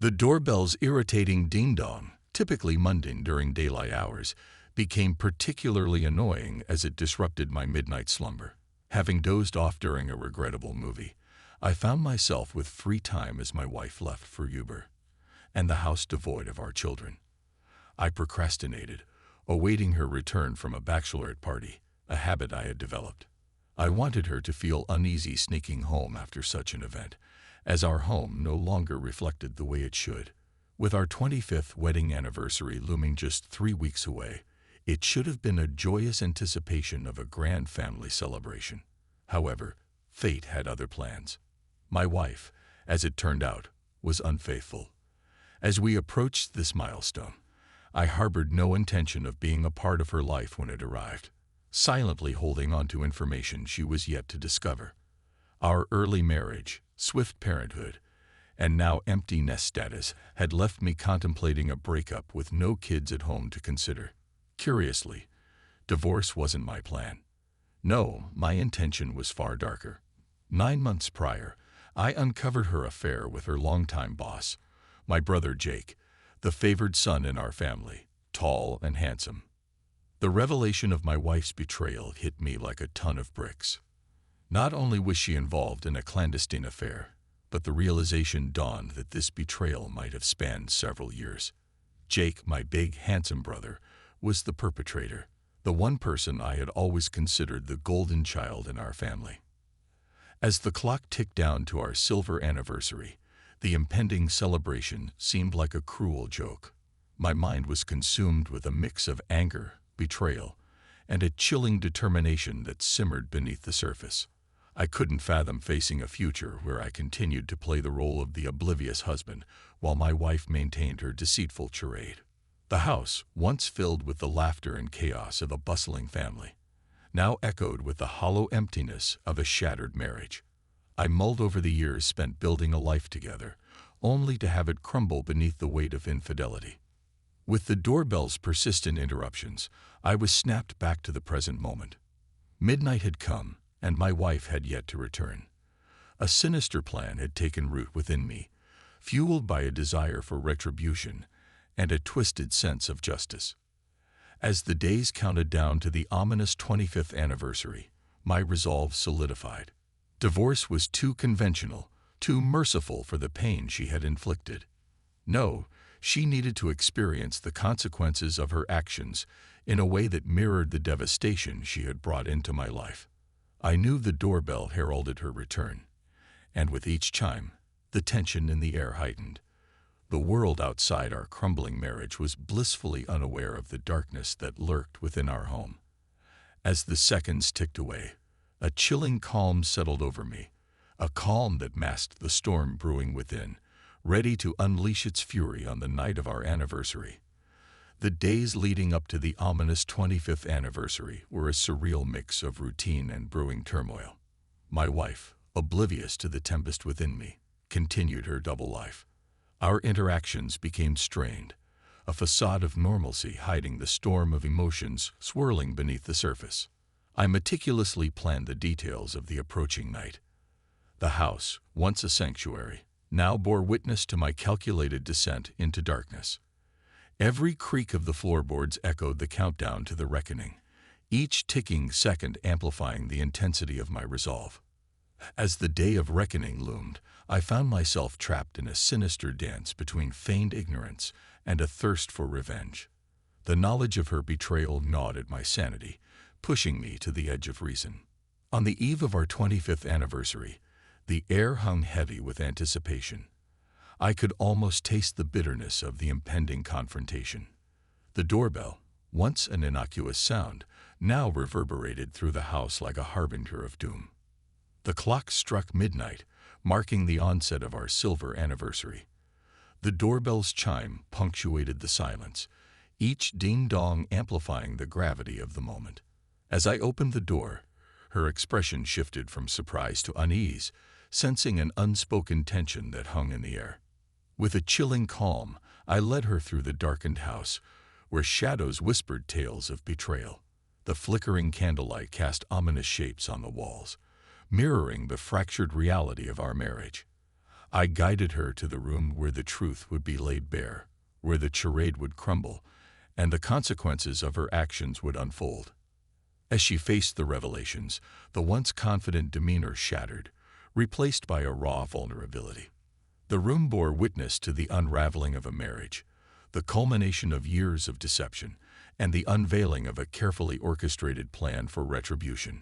The doorbell's irritating ding-dong, typically mundane during daylight hours, became particularly annoying as it disrupted my midnight slumber. Having dozed off during a regrettable movie, I found myself with free time as my wife left for Uber, and the house devoid of our children. I procrastinated, awaiting her return from a bachelorette party, a habit I had developed. I wanted her to feel uneasy sneaking home after such an event, as our home no longer reflected the way it should. With our 25th wedding anniversary looming just 3 weeks away, it should have been a joyous anticipation of a grand family celebration. However, fate had other plans. My wife, as it turned out, was unfaithful. As we approached this milestone, I harbored no intention of being a part of her life when it arrived, silently holding on to information she was yet to discover. Our early marriage, swift parenthood, and now empty nest status had left me contemplating a breakup with no kids at home to consider. Curiously, divorce wasn't my plan. No, my intention was far darker. 9 months prior, I uncovered her affair with her longtime boss, my brother Jake, the favored son in our family, tall and handsome. The revelation of my wife's betrayal hit me like a ton of bricks. Not only was she involved in a clandestine affair, but the realization dawned that this betrayal might have spanned several years. Jake, my big, handsome brother, was the perpetrator, the one person I had always considered the golden child in our family. As the clock ticked down to our silver anniversary, the impending celebration seemed like a cruel joke. My mind was consumed with a mix of anger, betrayal, and a chilling determination that simmered beneath the surface. I couldn't fathom facing a future where I continued to play the role of the oblivious husband while my wife maintained her deceitful charade. The house, once filled with the laughter and chaos of a bustling family, now echoed with the hollow emptiness of a shattered marriage. I mulled over the years spent building a life together, only to have it crumble beneath the weight of infidelity. With the doorbell's persistent interruptions, I was snapped back to the present moment. Midnight had come, and my wife had yet to return. A sinister plan had taken root within me, fueled by a desire for retribution and a twisted sense of justice. As the days counted down to the ominous 25th anniversary, my resolve solidified. Divorce was too conventional, too merciful for the pain she had inflicted. No, she needed to experience the consequences of her actions in a way that mirrored the devastation she had brought into my life. I knew the doorbell heralded her return, and with each chime, the tension in the air heightened. The world outside our crumbling marriage was blissfully unaware of the darkness that lurked within our home. As the seconds ticked away, a chilling calm settled over me, a calm that masked the storm brewing within, ready to unleash its fury on the night of our anniversary. The days leading up to the ominous 25th anniversary were a surreal mix of routine and brewing turmoil. My wife, oblivious to the tempest within me, continued her double life. Our interactions became strained, a facade of normalcy hiding the storm of emotions swirling beneath the surface. I meticulously planned the details of the approaching night. The house, once a sanctuary, now bore witness to my calculated descent into darkness. Every creak of the floorboards echoed the countdown to the reckoning, each ticking second amplifying the intensity of my resolve. As the day of reckoning loomed, I found myself trapped in a sinister dance between feigned ignorance and a thirst for revenge. The knowledge of her betrayal gnawed at my sanity, pushing me to the edge of reason. On the eve of our 25th anniversary, the air hung heavy with anticipation. I could almost taste the bitterness of the impending confrontation. The doorbell, once an innocuous sound, now reverberated through the house like a harbinger of doom. The clock struck midnight, marking the onset of our silver anniversary. The doorbell's chime punctuated the silence, each ding-dong amplifying the gravity of the moment. As I opened the door, her expression shifted from surprise to unease, sensing an unspoken tension that hung in the air. With a chilling calm, I led her through the darkened house, where shadows whispered tales of betrayal. The flickering candlelight cast ominous shapes on the walls, mirroring the fractured reality of our marriage. I guided her to the room where the truth would be laid bare, where the charade would crumble, and the consequences of her actions would unfold. As she faced the revelations, the once confident demeanor shattered, replaced by a raw vulnerability. The room bore witness to the unraveling of a marriage, the culmination of years of deception, and the unveiling of a carefully orchestrated plan for retribution.